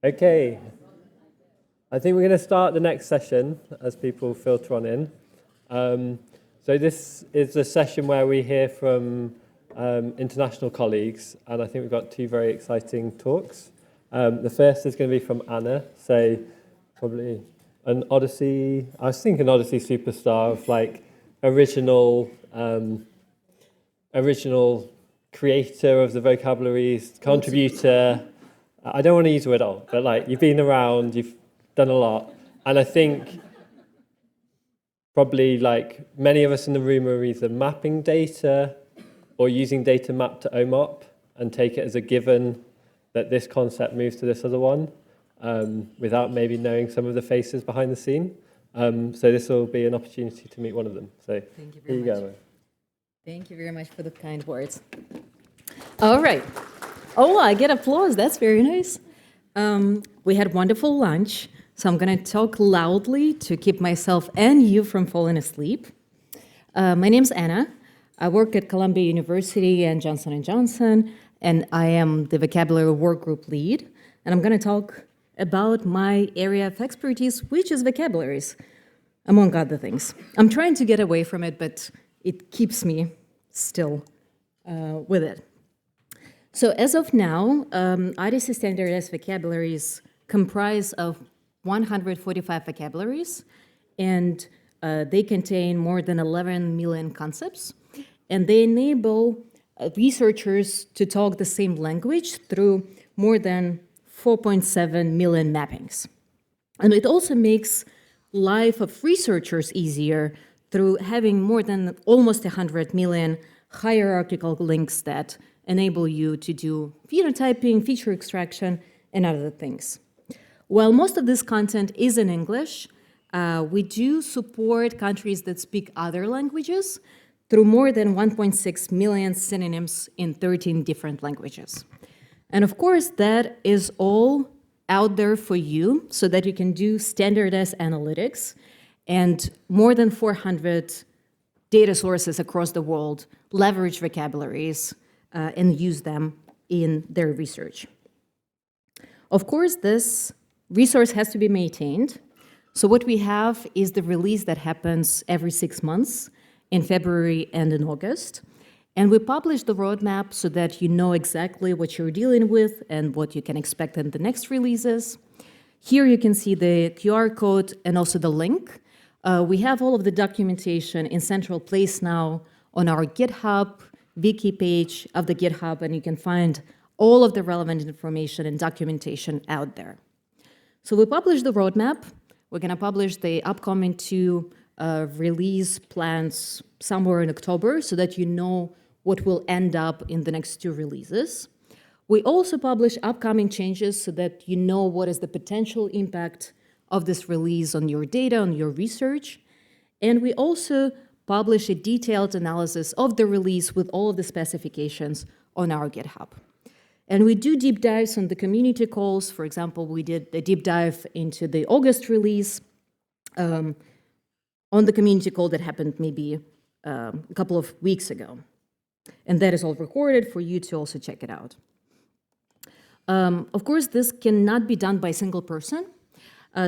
Okay, I think we're going to start the next session as people filter on in. So this is a session where we hear from international colleagues, and I think we've got two very exciting talks. The first is going to be from Anna, so probably an OHDSI, I was thinking OHDSI superstar of like original creator of the vocabularies, contributor. I don't want to use the word old, but like you've been around, you've done a lot. And I think probably like many of us in the room are either mapping data or using data mapped to OMOP and take it as a given that this concept moves to this other one without maybe knowing some of the faces behind the scene. So this will be an opportunity to meet one of them. So Thank you here very you much. go. Thank you very much for the kind words. All right. Oh, I get applause. That's very nice. We had wonderful lunch, so I'm going to talk loudly to keep myself and you from falling asleep. My name's Anna. I work at Columbia University and Johnson & Johnson, and I am the vocabulary work group lead. And I'm going to talk about my area of expertise, which is vocabularies, among other things. I'm trying to get away from it, but it keeps me still with it. So as of now, OHDSI standardized vocabularies comprise of 145 vocabularies, and they contain more than 11 million concepts, and they enable researchers to talk the same language through more than 4.7 million mappings. And it also makes life of researchers easier through having more than almost 100 million hierarchical links that enable you to do phenotyping, feature extraction, and other things. While most of this content is in English, we do support countries that speak other languages through more than 1.6 million synonyms in 13 different languages. And of course, that is all out there for you so that you can do standardized analytics, and more than 400 data sources across the world leverage vocabularies and use them in their research. Of course, this resource has to be maintained. So what we have is the release that happens every 6 months in February and in August. And we publish the roadmap so that you know exactly what you're dealing with and what you can expect in the next releases. Here you can see the QR code and also the link. We have all of the documentation in central place now on our GitHub wiki page of the GitHub, and you can find all of the relevant information and documentation out there. So we published the roadmap. We're going to publish the upcoming 2 release plans somewhere in October so that you know what will end up in the next 2 releases. We also publish upcoming changes so that you know what is the potential impact of this release on your data, on your research. And we also publish a detailed analysis of the release with all of the specifications on our GitHub. And we do deep dives on the community calls. For example, we did a deep dive into the August release on the community call that happened maybe a couple of weeks ago. And that is all recorded for you to also check it out. Of course, this cannot be done by a single person.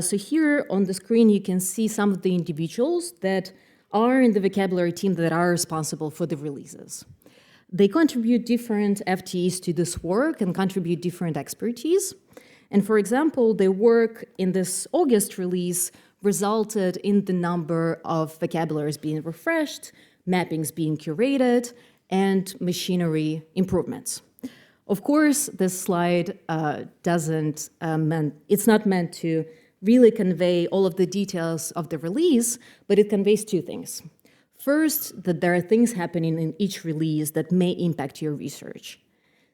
So here on the screen, you can see some of the individuals that are in the vocabulary team that are responsible for the releases. They contribute different FTEs to this work and contribute different expertise. And for example, their work in this August release resulted in the number of vocabularies being refreshed, mappings being curated, and machinery improvements. Of course, this slide it's not meant to really convey all of the details of the release, but it conveys 2 things. First, that there are things happening in each release that may impact your research.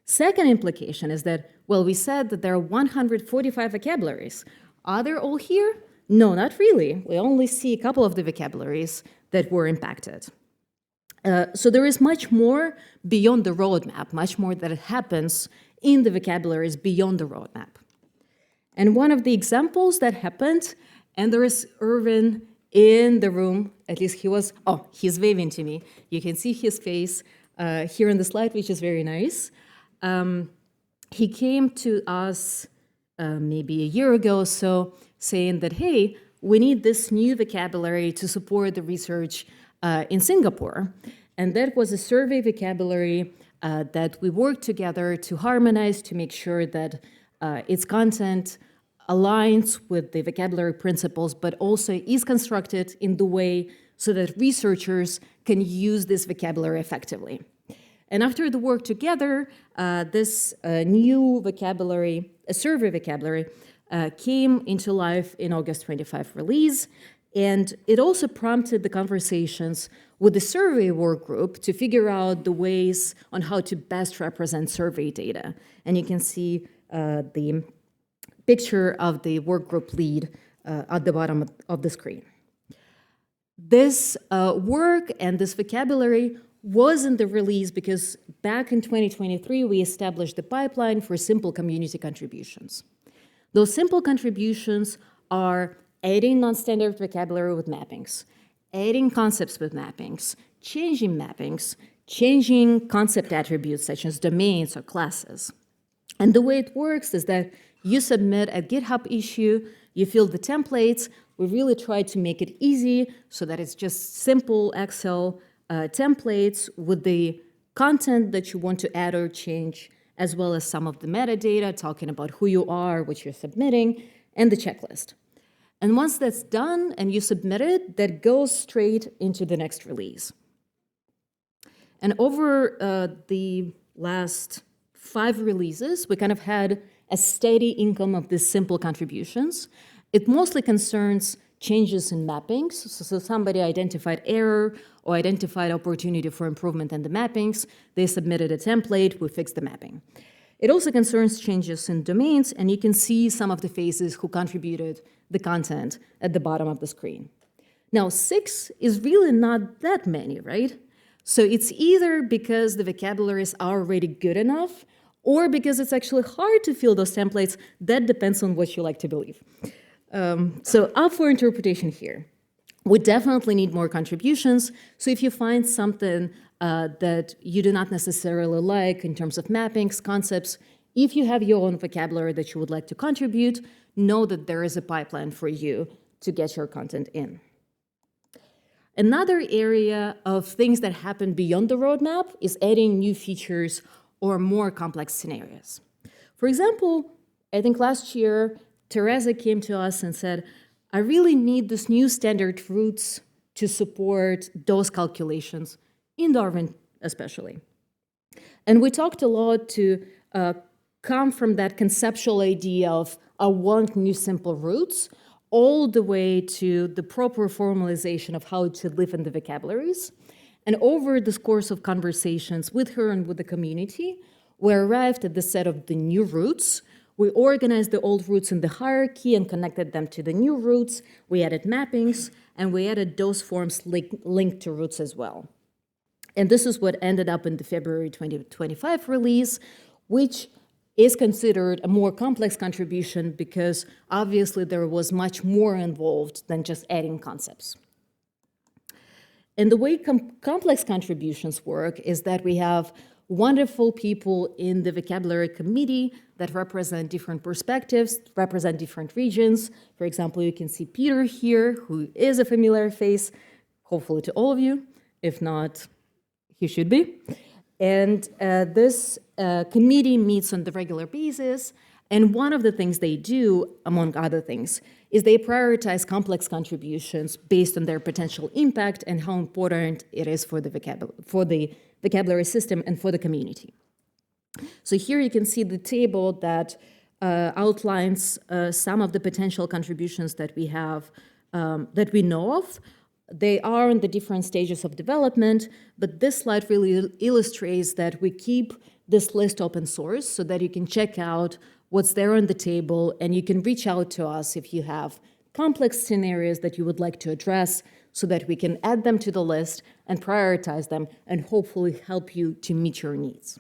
Second implication is that, well, we said that there are 145 vocabularies. Are they all here? No, not really. We only see a couple of the vocabularies that were impacted. So there is much more beyond the roadmap, much more that happens in the vocabularies beyond the roadmap. And one of the examples that happened, and there is Irvin in the room, at least he's waving to me. You can see his face here in the slide, which is very nice. He came to us maybe a year ago or so, saying that, hey, we need this new vocabulary to support the research in Singapore. And that was a survey vocabulary that we worked together to harmonize to make sure that its content aligns with the vocabulary principles, but also is constructed in the way so that researchers can use this vocabulary effectively. And after the work together, this new vocabulary, a survey vocabulary, came into life in August 25 release. And it also prompted the conversations with the survey work group to figure out the ways on how to best represent survey data. And you can see the picture of the work group lead at the bottom of the screen. This work and this vocabulary was in the release because back in 2023, we established the pipeline for simple community contributions. Those simple contributions are adding non-standard vocabulary with mappings, adding concepts with mappings, changing concept attributes such as domains or classes. And the way it works is that you submit a GitHub issue, you fill the templates. We really try to make it easy so that it's just simple Excel templates with the content that you want to add or change, as well as some of the metadata talking about who you are, what you're submitting, and the checklist. And once that's done and you submit it, that goes straight into the next release. And over the last 5 releases, we kind of had a steady income of these simple contributions. It mostly concerns changes in mappings. So somebody identified error or identified opportunity for improvement in the mappings. They submitted a template, we fixed the mapping. It also concerns changes in domains, and you can see some of the faces who contributed the content at the bottom of the screen. Now, 6 is really not that many, right? So it's either because the vocabularies are already good enough, or because it's actually hard to fill those templates. That depends on what you like to believe. So up for interpretation here. We definitely need more contributions. So if you find something that you do not necessarily like in terms of mappings, concepts, if you have your own vocabulary that you would like to contribute, know that there is a pipeline for you to get your content in. Another area of things that happen beyond the roadmap is adding new features or more complex scenarios. For example, I think last year, Teresa came to us and said, I really need this new standard roots to support those calculations, in Darwin especially. And we talked a lot to come from that conceptual idea of I want new simple roots, all the way to the proper formalization of how to live in the vocabularies. And over this course of conversations with her and with the community, we arrived at the set of the new roots. We organized the old roots in the hierarchy and connected them to the new roots. We added mappings, and we added those forms linked to roots as well. And this is what ended up in the February 2025 release, which is considered a more complex contribution because obviously there was much more involved than just adding concepts. And the way complex contributions work is that we have wonderful people in the vocabulary committee that represent different perspectives, represent different regions. For example, you can see Peter here, who is a familiar face, hopefully to all of you. If not, he should be. And this committee meets on the regular basis. And one of the things they do, among other things, is they prioritize complex contributions based on their potential impact and how important it is for the vocabulary system and for the community. So here you can see the table that outlines some of the potential contributions that we have, that we know of. They are in the different stages of development, but this slide really illustrates that we keep this list open source so that you can check out what's there on the table, and you can reach out to us if you have complex scenarios that you would like to address so that we can add them to the list and prioritize them and hopefully help you to meet your needs.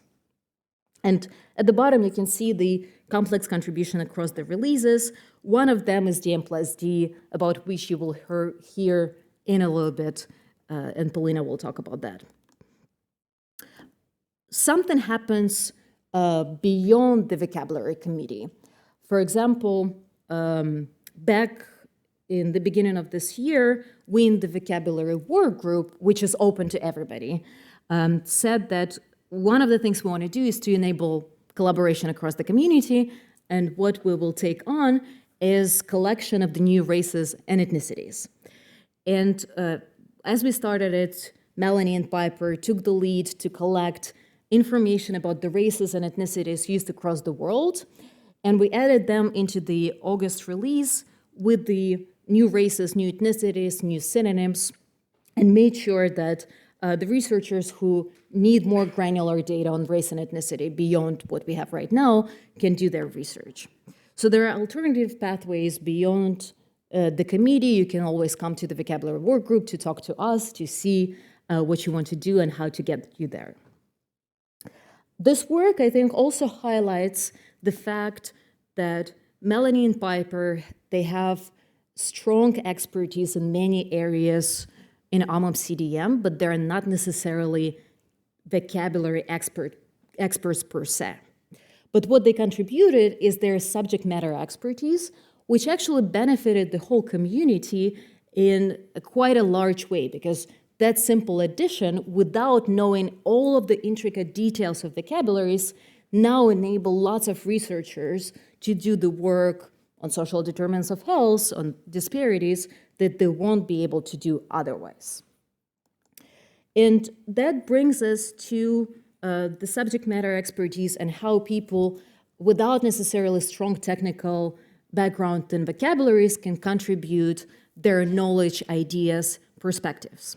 And at the bottom, you can see the complex contribution across the releases. One of them is DM+D, about which you will hear in a little bit, and Polina will talk about that. Something happens beyond the vocabulary committee. For example, back in the beginning of this year, we in the vocabulary work group, which is open to everybody, said that one of the things we want to do is to enable collaboration across the community, and what we will take on is collection of the new races and ethnicities. And as we started it, Melanie and Piper took the lead to collect information about the races and ethnicities used across the world, and we added them into the August release with the new races, new ethnicities, new synonyms, and made sure that the researchers who need more granular data on race and ethnicity beyond what we have right now can do their research. So there are alternative pathways beyond the committee. You can always come to the vocabulary work group to talk to us, to see what you want to do and how to get you there. This work, I think, also highlights the fact that Melanie and Piper, they have strong expertise in many areas in AMOP CDM, but they're not necessarily vocabulary experts per se. But what they contributed is their subject matter expertise, which actually benefited the whole community in quite a large way, because that simple addition, without knowing all of the intricate details of vocabularies, now enable lots of researchers to do the work on social determinants of health, on disparities, that they won't be able to do otherwise. And that brings us to the subject matter expertise and how people, without necessarily strong technical background and vocabularies, can contribute their knowledge, ideas, perspectives.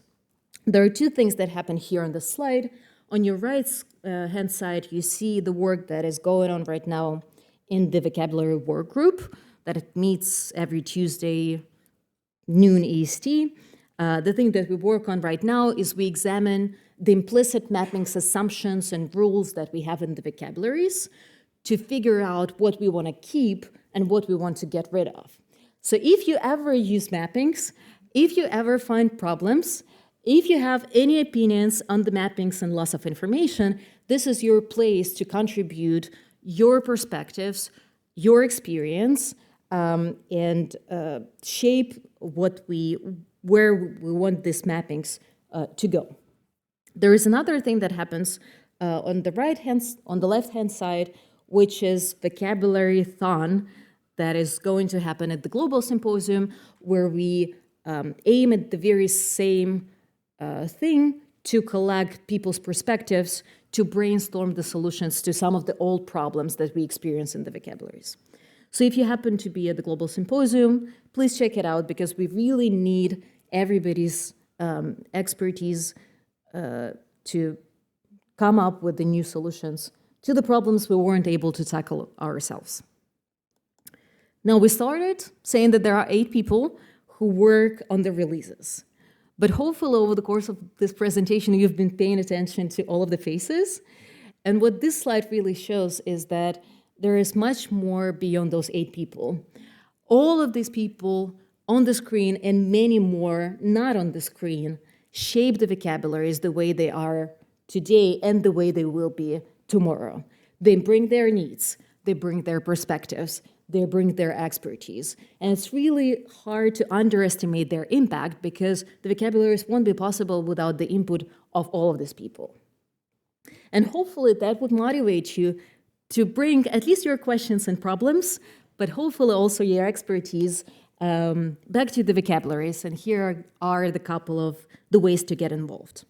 There are two things that happen here on the slide. On your right hand side, you see the work that is going on right now in the vocabulary work group, that it meets every Tuesday, noon EST. The thing that we work on right now is we examine the implicit mappings, assumptions, and rules that we have in the vocabularies to figure out what we want to keep and what we want to get rid of. So if you ever use mappings, if you ever find problems, if you have any opinions on the mappings and loss of information, this is your place to contribute your perspectives, your experience, and shape where we want these mappings to go. There is another thing that happens on the left-hand side, which is vocabulary-thon, that is going to happen at the Global Symposium, where we aim at the very same thing to collect people's perspectives, to brainstorm the solutions to some of the old problems that we experience in the vocabularies. So if you happen to be at the Global Symposium, please check it out, because we really need everybody's expertise to come up with the new solutions to the problems we weren't able to tackle ourselves. Now, we started saying that there are 8 people who work on the releases. But hopefully over the course of this presentation, you've been paying attention to all of the faces. And what this slide really shows is that there is much more beyond those 8 people. All of these people on the screen and many more not on the screen shape the vocabularies the way they are today and the way they will be tomorrow. They bring their needs, they bring their perspectives, they bring their expertise. And it's really hard to underestimate their impact, because the vocabularies won't be possible without the input of all of these people. And hopefully that would motivate you to bring at least your questions and problems, but hopefully also your expertise back to the vocabularies. And here are the couple of the ways to get involved.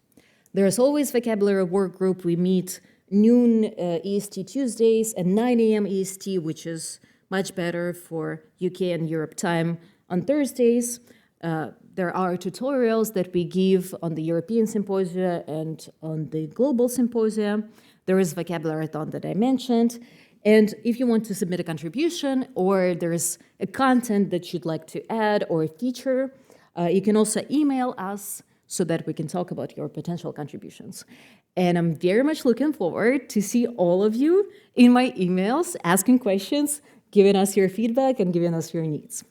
There's always vocabulary work group. We meet noon EST Tuesdays and 9 a.m. EST, which is much better for UK and Europe time, on Thursdays. There are tutorials that we give on the European Symposia and on the Global Symposia. There is Vocabulary-thon that I mentioned. And if you want to submit a contribution, or there's a content that you'd like to add or a feature, you can also email us so that we can talk about your potential contributions. And I'm very much looking forward to see all of you in my emails, asking questions, giving us your feedback, and giving us your needs.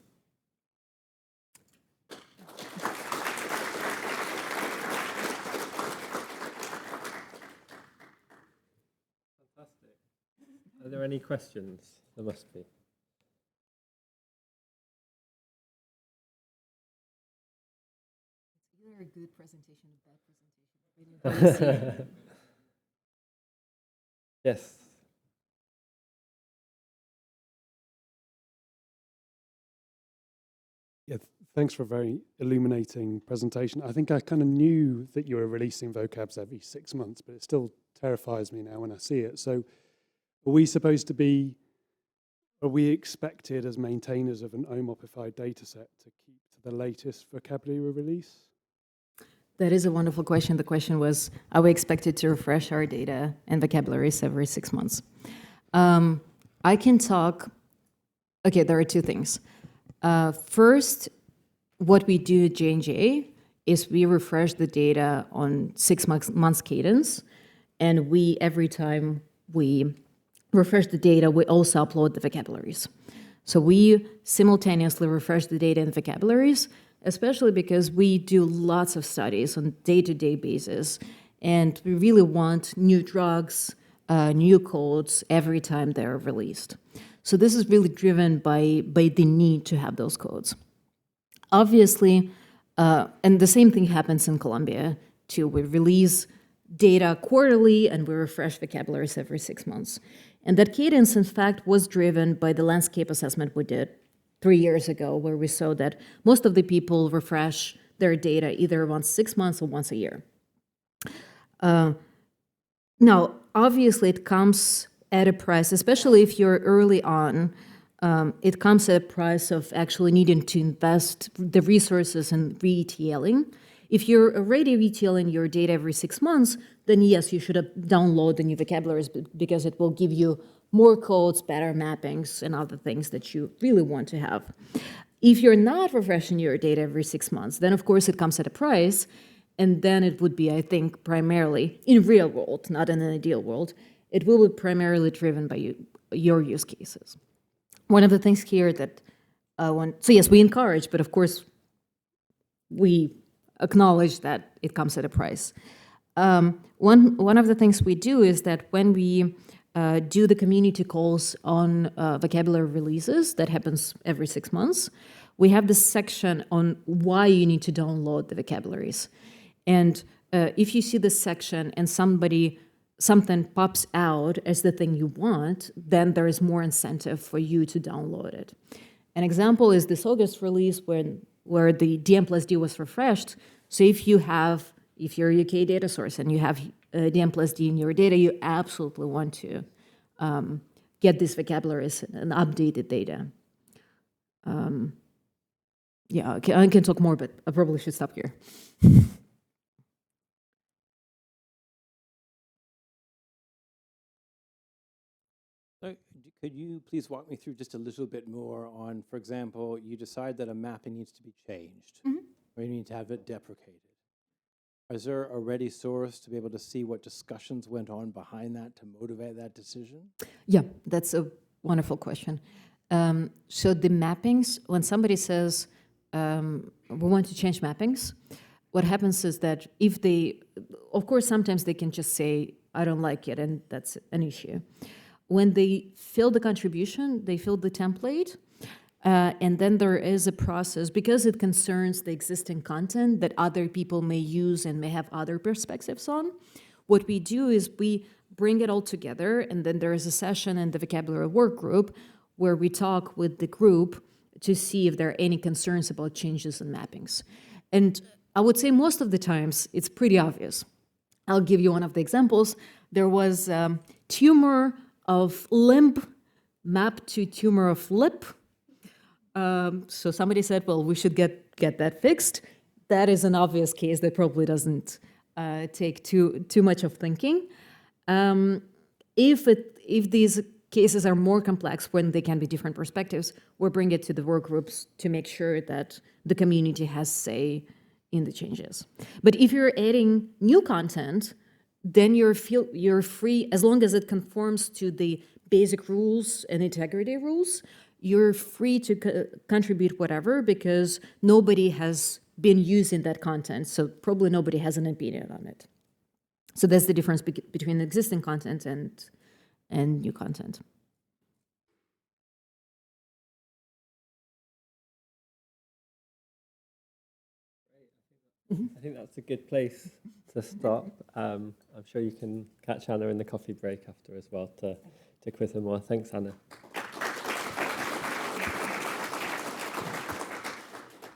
Fantastic. Are there any questions? There must be. very good presentation, a bad presentation. Yes. Yeah, thanks for a very illuminating presentation. I think I kind of knew that you were releasing vocabs every 6 months, but it still terrifies me now when I see it. So are we expected as maintainers of an OMOPified dataset to keep to the latest vocabulary release? That is a wonderful question. The question was, are we expected to refresh our data and vocabularies every 6 months? I can talk, okay, there are two things. First, what we do at J&J is we refresh the data on 6 months cadence, and every time we refresh the data, we also upload the vocabularies. So we simultaneously refresh the data and vocabularies, especially because we do lots of studies on day-to-day basis, and we really want new drugs, new codes every time they're released. So this is really driven by the need to have those codes. Obviously, and the same thing happens in Colombia too. We release data quarterly and we refresh vocabularies every 6 months. And that cadence, in fact, was driven by the landscape assessment we did 3 years ago, where we saw that most of the people refresh their data either once 6 months or once a year. Now, obviously, it comes at a price, especially if you're early on, it comes at a price of actually needing to invest the resources in re-ETLing. If you're already retailing your data every 6 months, then yes, you should download the new vocabularies because it will give you more codes, better mappings, and other things that you really want to have. If you're not refreshing your data every 6 months, then of course it comes at a price, and then it would be, I think, primarily, in real world, not in an ideal world, it will be primarily driven by your use cases. One of the things here that I want, so yes, we encourage, but of course, we acknowledge that it comes at a price. One of the things we do is that when we do the community calls on vocabulary releases, that happens every 6 months, we have this section on why you need to download the vocabularies. And if you see this section and something pops out as the thing you want, then there is more incentive for you to download it. An example is this August release where the DM+D was refreshed. So if you're a UK data source and you have DM+D in your data, you absolutely want to get these vocabularies and updated data. Yeah, okay, I can talk more, but I probably should stop here. Could you please walk me through just a little bit more on, for example, you decide that a mapping needs to be changed, or you need to have it deprecated. Is there a ready source to be able to see what discussions went on behind that to motivate that decision? Yeah, that's a wonderful question. So the mappings, when somebody says, we want to change mappings, what happens is that if they, of course, sometimes they can just say, I don't like it, and that's an issue. When they fill the contribution, they fill the template, and then there is a process, because it concerns the existing content that other people may use and may have other perspectives on. What we do is we bring it all together, and then there is a session in the vocabulary work group where we talk with the group to see if there are any concerns about changes in mappings. And I would say most of the times it's pretty obvious. I'll give you one of the examples. There was tumor of limb mapped to tumor of lip. So somebody said, well, we should get that fixed. That is an obvious case that probably doesn't take too much of thinking. If these cases are more complex, when they can be different perspectives, we'll bring it to the work groups to make sure that the community has say in the changes. But if you're adding new content, then you're free, as long as it conforms to the basic rules and integrity rules, you're free to contribute whatever, because nobody has been using that content, so probably nobody has an opinion on it. So that's the difference between existing content and new content. I think that's a good place to stop. I'm sure you can catch Anna in the coffee break after as well to quiz her more. Thanks, Anna.